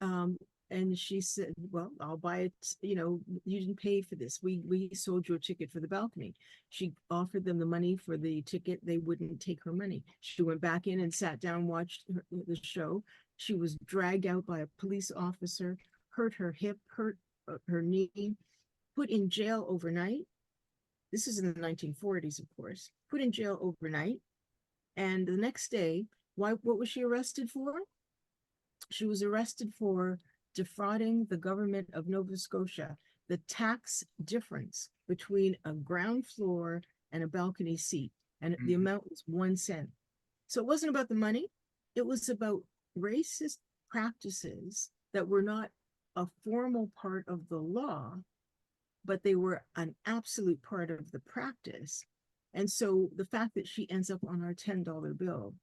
Um, and she said, well, I'll buy it. You didn't pay for this. We sold you a ticket for the balcony. She offered them the money for the ticket. They wouldn't take her money. She went back in and sat down, watched the show. She was dragged out by a police officer, hurt her hip, hurt her knee, put in jail overnight. This is in the 1940s, of course. Put in jail overnight. And the next day, what was she arrested for? She was arrested for defrauding the government of Nova Scotia, the tax difference between a ground floor and a balcony seat. And the amount was 1 cent. So it wasn't about the money. It was about racist practices that were not a formal part of the law, but they were an absolute part of the practice. And so the fact that she ends up on our $10 bill,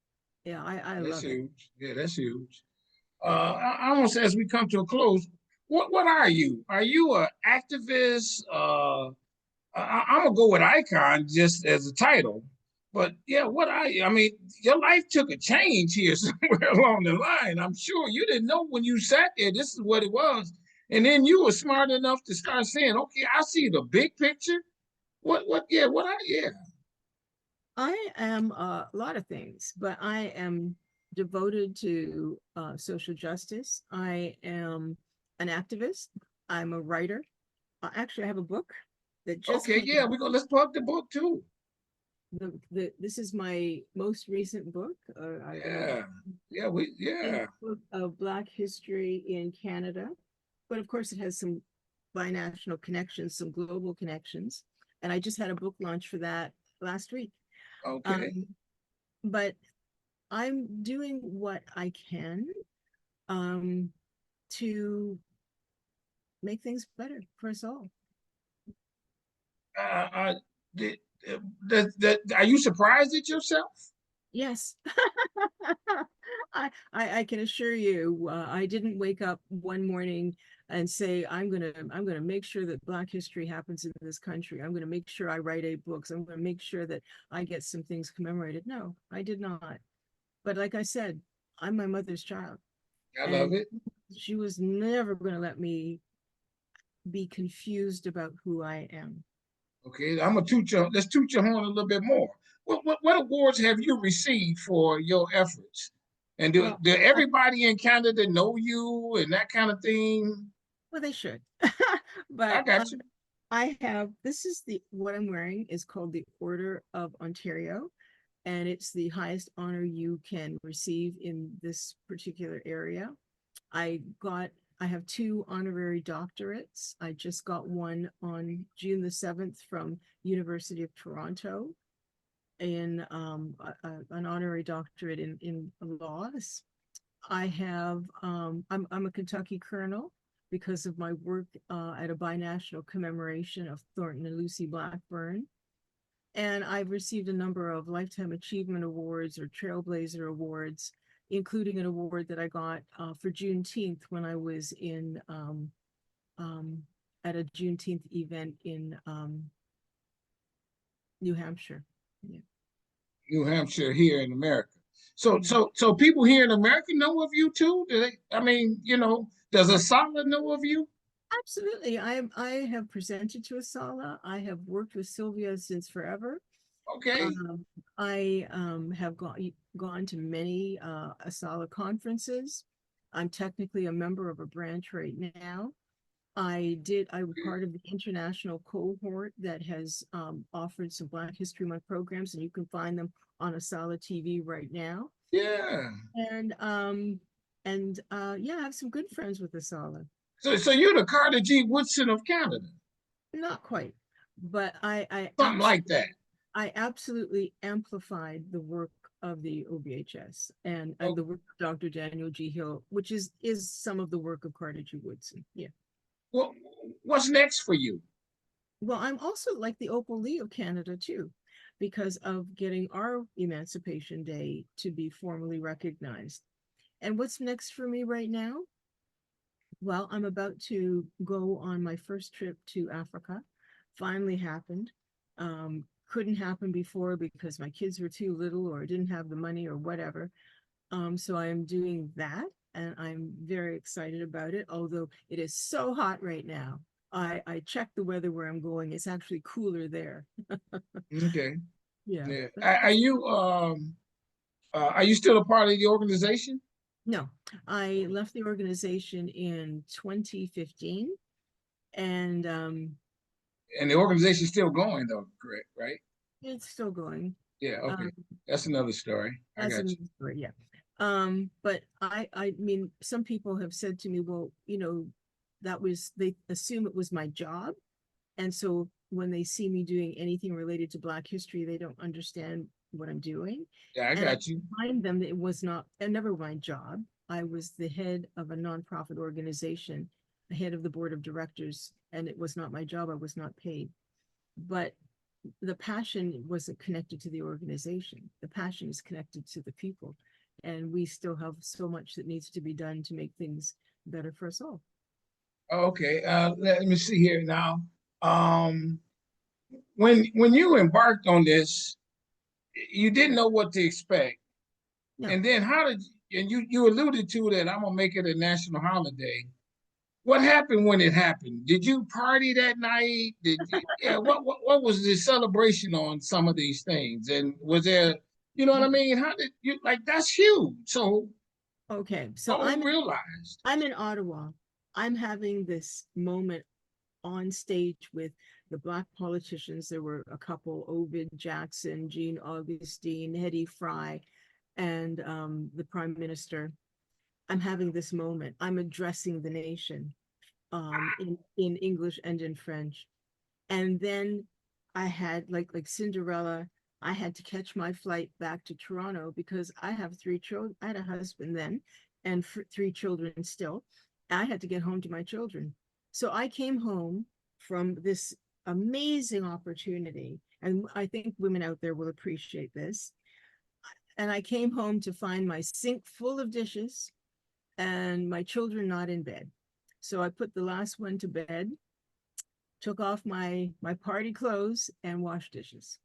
yeah, I That's love it. huge. Yeah, that's huge. I almost as we come to a close, what are you? Are you an activist? I'm gonna go with icon just as a title, but yeah, what are you? I mean, your life took a change here somewhere along the line. I'm sure you didn't know when you sat there. This is what it was, and then you were smart enough to start saying, "Okay, I see the big picture." What? Yeah, what? Yeah. I am a lot of things, but I am devoted to social justice. I am an activist. I'm a writer. Actually, I have a book that just Okay, came yeah, out. let's plug the book too. This is my most recent book. I wrote Yeah, a yeah. book of Black history in Canada, but of course, it has some binational connections, some global connections. And I just had a book launch for that last week. Okay. Um, but I'm doing what I can um, to make things better for us all. Uh, uh, did, are you surprised at yourself? Yes, I can assure you, I didn't wake up one morning and say I'm gonna make sure that Black history happens in this country. I'm gonna make sure I write 8 books. I'm gonna make sure that I get some things commemorated. No, I did not. But like I said, I'm my mother's child, I love and it. she was never gonna let me be confused about who I am. Okay, I'm gonna toot your let's toot your horn a little bit more. What awards have you received for your efforts? And Well, do everybody in Canada know you and that kind of thing? well, they should. I But got you. I have this is the what I'm wearing is called the Order of Ontario, and it's the highest honor you can receive in this particular area. I got I have 2 honorary doctorates. I just got one on June the 7th from University of Toronto in an honorary doctorate in laws. I have I'm a Kentucky colonel because of my work at a binational commemoration of Thornton and Lucy Blackburn. And I've received a number of Lifetime Achievement Awards or Trailblazer Awards, including an award that I got for Juneteenth when I was in um, at a Juneteenth event in New Hampshire. Yeah. New Hampshire here in America. So Yeah. so people here in America know of you too? Do they I mean, does Asala know of you? Absolutely. I have presented to Asala. I have worked with Sylvia since forever. Okay. I have gone to many Asala conferences. I'm technically a member of a branch right now. I was part of the international cohort that has offered some Black History Month programs, and you can find them on Asala TV right now. Yeah. And um, And yeah, I have some good friends with Asala. So you're the Carter G. Woodson of Canada, Not quite, but something like that. I absolutely amplified the work of the OBHS and Oh, the work of Dr. Daniel G. Hill, which is some of the work of Carter G. Woodson. Yeah. well, what's next for you? Well, I'm also like the Opal Lee of Canada too, because of getting our Emancipation Day to be formally recognized. And what's next for me right now? Well, I'm about to go on my first trip to Africa. Finally happened. Couldn't happen before because my kids were too little or didn't have the money or whatever. So I am doing that and I'm very excited about it, although it is so hot right now. I checked the weather where I'm going. It's actually cooler there. Okay. Yeah. Yeah. But Are you still a part of the organization? no, I left the organization in 2015 and And the organization's still going though, correct? Right? it's still going. Yeah. Okay. Um, That's another story. I That's got another you. story, yeah. But I mean, some people have said to me, well, that was, they assume it was my job. And so when they see me doing anything related to Black history, they don't understand what I'm doing. Yeah, I And I got you. remind them that it was not, and never my job. I was the head of a nonprofit organization, the head of the board of directors, and it was not my job. I was not paid. But the passion wasn't connected to the organization. The passion is connected to the people. And we still have so much that needs to be done to make things better for us all. Okay. Let me see here now. Um, when you embarked on this, you didn't know what to expect. No, And then and you alluded to that I'm gonna make it a national holiday. What happened when it happened? Did you party that night? Yeah, what was the celebration on some of these things? And was there, you know what I mean? How did you like that's huge. So okay. So what was realized? I'm in Ottawa. I'm having this moment on stage with the Black politicians. There were a couple, Ovid Jackson, Jean Augustine, Hetty Fry, and the Prime Minister. I'm having this moment. I'm addressing the nation in English and in French. And then I had like Cinderella, I had to catch my flight back to Toronto because I have three children. I had a husband then and three children still. I had to get home to my children. So I came home from this amazing opportunity. And I think women out there will appreciate this. And I came home to find my sink full of dishes and my children not in bed. So I put the last one to bed, took off my party clothes and washed dishes.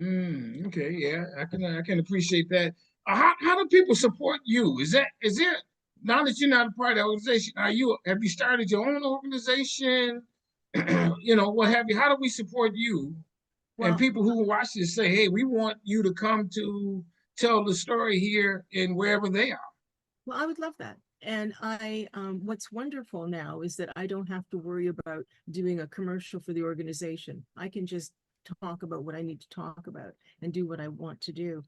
Okay, yeah, I can appreciate that. How do people support you? Is there now that you're not a part of the organization? Have you started your own organization? What have you? How do we support you and Well, people who watch this say, hey, we want you to come to tell the story here in wherever they are. well, I would love that. And what's wonderful now is that I don't have to worry about doing a commercial for the organization. I can just talk about what I need to talk about and do what I want to do.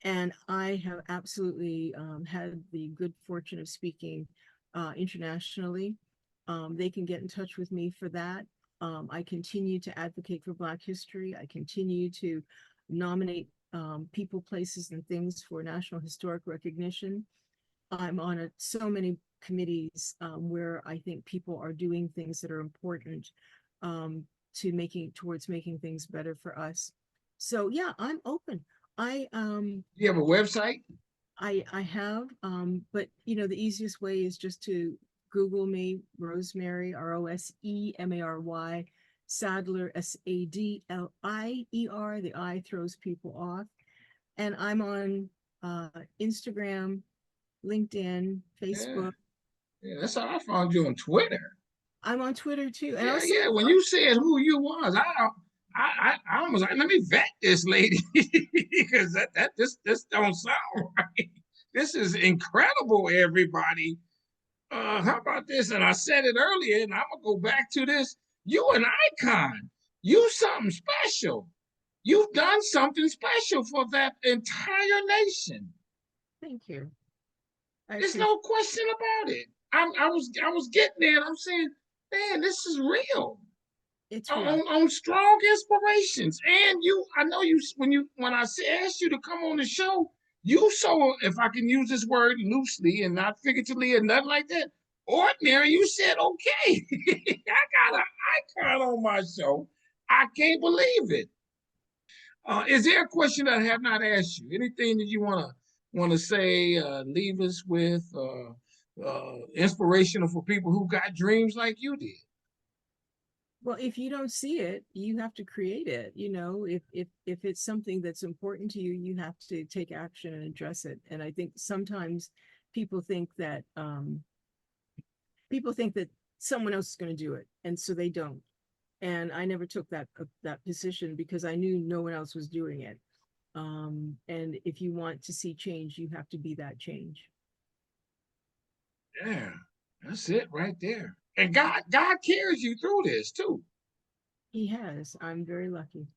And I have absolutely had the good fortune of speaking internationally. They can get in touch with me for that. I continue to advocate for Black history. I continue to nominate people, places, and things for national historic recognition. I'm on so many committees where I think people are doing things that are important um, towards making things better for us. So yeah, I'm open. I um You have a website? I have but the easiest way is just to Google me, Rosemary, Rosemary, Sadler, Sadlier. The I throws people off. And I'm on Instagram, LinkedIn, Yeah, Facebook. yeah. That's how I found you on Twitter. I'm on Twitter too. And Yeah, also, yeah. When you said who you was, I almost like let me vet this lady because this don't sound right. This is incredible, everybody. How about this? And I said it earlier, and I'm gonna go back to this. You an icon. You something special. You've done something special for that entire nation. thank you. I There's appreciate. no question about it. I was getting there, and I'm saying, man, this is real. It's real. On strong inspirations. And I know when I asked you to come on the show, you so, if I can use this word loosely and not figuratively or nothing like that, ordinary, you said, okay, I got an icon on my show. I can't believe it. Is there a question that I have not asked you? Anything that you want to say, leave us with, inspirational for people who got dreams like you did? Well, if you don't see it, you have to create it. If it's something that's important to you, you have to take action and address it. And I think sometimes people think that people think that someone else is going to do it, and so they don't. And I never took that position because I knew no one else was doing it. And if you want to see change, you have to be that change. Yeah, that's it right there. And God carries you through this too. He has. I'm very lucky.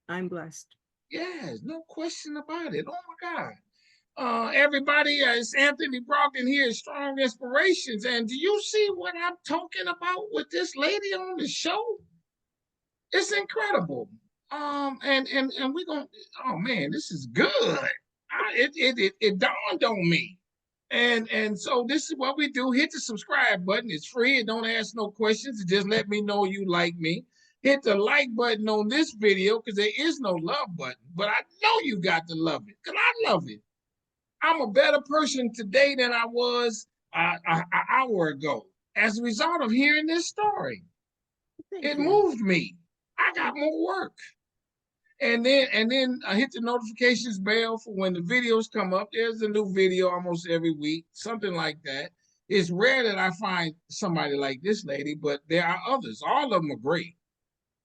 I'm blessed. Yes, no question about it. Oh my God. Everybody, it's Anthony Brogdon here, Strong Inspirations. And do you see what I'm talking about with this lady on the show? It's incredible. And we're gonna, oh man, this is good. It dawned on me. And so this is what we do. Hit the subscribe button. It's free. It don't ask no questions. It just let me know you like me. Hit the like button on this video because there is no love button. But I know you got to love it because I love it. I'm a better person today than I was an hour ago as a result of hearing this story. Thank It you. moved me. I got more work. And then I hit the notifications bell for when the videos come up. There's a new video almost every week, something like that. It's rare that I find somebody like this lady, but there are others. All of them are great.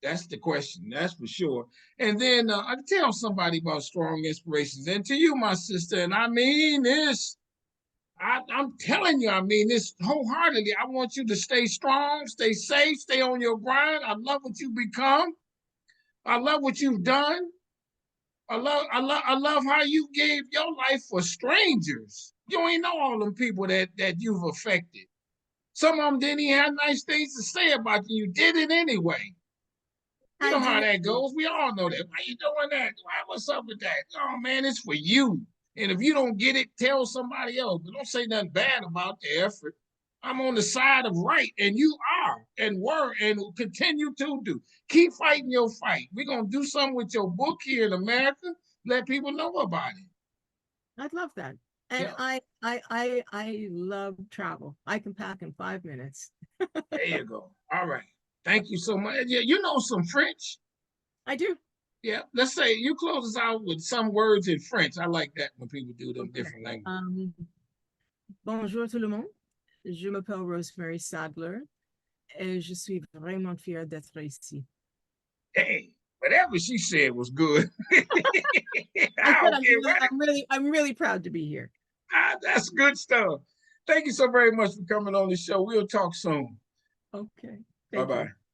That's the question. That's for sure. And then I tell somebody about strong inspirations. And to you, my sister, and I mean this. I'm telling you, I mean this wholeheartedly. I want you to stay strong, stay safe, stay on your grind. I love what you've become. I love what you've done. I love how you gave your life for strangers. You ain't know all them people that you've affected. Some of them didn't even have nice things to say about you. You did it anyway. You I know how do. that goes. We all know that. Why you doing that? What's up with that? Oh man, it's for you. And if you don't get it, tell somebody else. But don't say nothing bad about the effort. I'm on the side of right, and you are, and were, and will continue to do. Keep fighting your fight. We're gonna do something with your book here in America. Let people know about it. I'd love that. And Yeah, I love travel. I can pack in 5 minutes. there you go. All right. Thank you so much. Yeah, you know some French. I do. Yeah, let's say you close us out with some words in French. I like that when people do them Okay. different languages. Bonjour tout le monde. Je m'appelle Rosemary Sadler et je suis vraiment fière d'être ici. Hey, whatever she said was good. I I said don't care what. I'm really proud to be here. That's good stuff. Thank you so very much for coming on the show. We'll talk soon. Okay. Bye Thank you. bye.